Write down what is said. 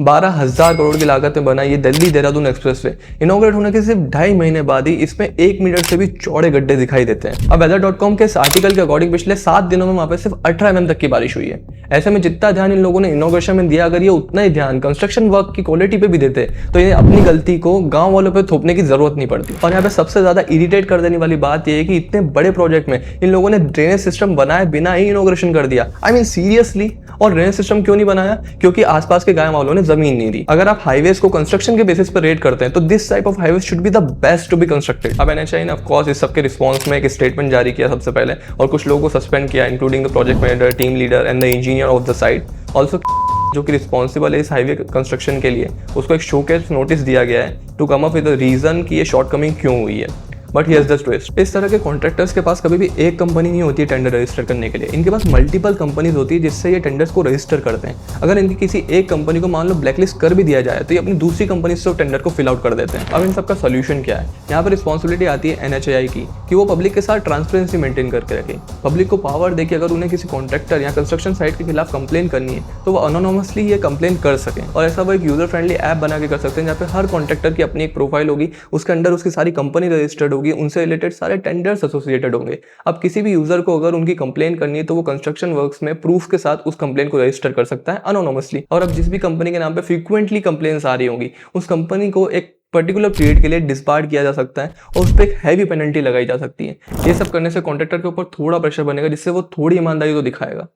12,000 करोड़ की लागत में बना ये दिल्ली देहरादून एक्सप्रेसवे इनॉग्रेट होने के सिर्फ 2.5 महीने बाद ही इसमें 1 मीटर से भी चौड़े गड्ढे दिखाई देते हैं। अब weather.com के इस आर्टिकल के अकॉर्डिंग पिछले 7 दिनों में वहां पे सिर्फ 18 mm तक की बारिश हुई है। ऐसे में जितना ध्यान इन लोगों ने इनॉग्रेशन में दिया, अगर ये उतना ही ध्यान कंस्ट्रक्शन वर्क की क्वालिटी पे भी देते तो इन्हें अपनी गलती को गांव वालों पे थोपने की जरूरत नहीं पड़ती। और यहाँ पे सबसे ज्यादा इरिटेट कर देने वाली बात यह है कि इतने बड़े प्रोजेक्ट में इन लोगों ने ड्रेनेज सिस्टम बनाए बिना ही इनॉग्रेशन कर दिया। I mean seriously. और ड्रेनेज सिस्टम क्यों नहीं बनाया? क्योंकि आसपास के गांव वालों ने जमीन नहीं दी। अगर आप हाईवेज को कंस्ट्रक्शन के बेसिस पर रेट करते हैं तो this type of highways should be the best to be constructed. अब एनएचएआई ने ऑफ कोर्स इस सबके रिस्पांस में एक स्टेटमेंट जारी किया सबसे पहले, और कुछ लोगों को सस्पेंड किया, including the project manager, team leader and the engineer of the site. Also जो कि रिस्पॉन्सिबल है इस हाईवे कंस्ट्रक्शन के लिए, उसको एक शोकेस नोटिस दिया गया है to come up with the reason कि ये शॉर्टकमिंग क्यों हुई है। बट हियर्स द ट्विस्ट, इस तरह के कॉन्ट्रैक्टर्स के पास कभी भी एक कंपनी नहीं होती है टेंडर रजिस्टर करने के लिए। इनके पास मल्टीपल कंपनीज होती है जिससे ये टेंडर्स को रजिस्टर करते हैं। अगर इनकी किसी एक कंपनी को मान लो ब्लैकलिस्ट कर भी दिया जाए तो ये अपनी दूसरी कंपनी से टेंडर को फिल आउट कर देते हैं। अब इन सबका सोल्यूशन क्या है? यहाँ पर रिस्पॉन्सिबिलिटी आती है एनएचएआई की कि वो पब्लिक के साथ ट्रांसपेरेंसी मेंटेन करके रखे। पब्लिक को पावर दे कि अगर उन्हें किसी कॉन्ट्रैक्टर या कंस्ट्रक्शन साइट के खिलाफ कंप्लेन करनी है तो वो अनोनोमसली ये कंप्लेन कर सकें। और ऐसा वो एक यूजर फ्रेंडली ऐप बना के कर सकते हैं जहाँ पे हर कॉन्ट्रैक्टर की अपनी एक प्रोफाइल होगी, उसके अंदर उसकी सारी कंपनी रजिस्टर्ड होगी, उनसे रिलेटेड सारे टेंडर्स एसोसिएटेड होंगे। अब किसी भी यूजर को अगर उनकी कंप्लेन करनी है तो वो कंस्ट्रक्शन वर्क्स में प्रूफ के साथ उस कंप्लेन को रजिस्टर कर सकता है अनोनोमसली। और अब जिस भी कंपनी के नाम पे फ्रीक्वेंटली कंप्लेन्स आ रही होंगी उस कंपनी को एक पर्टिकुलर पीरियड के लिए डिसबार्ड किया जा सकता है और उस पर एक हैवी पेनल्टी लगाई जा सकती है। ये सब करने से कॉन्ट्रैक्टर के ऊपर थोड़ा प्रेशर बनेगा जिससे वो थोड़ी ईमानदारी तो दिखाएगा।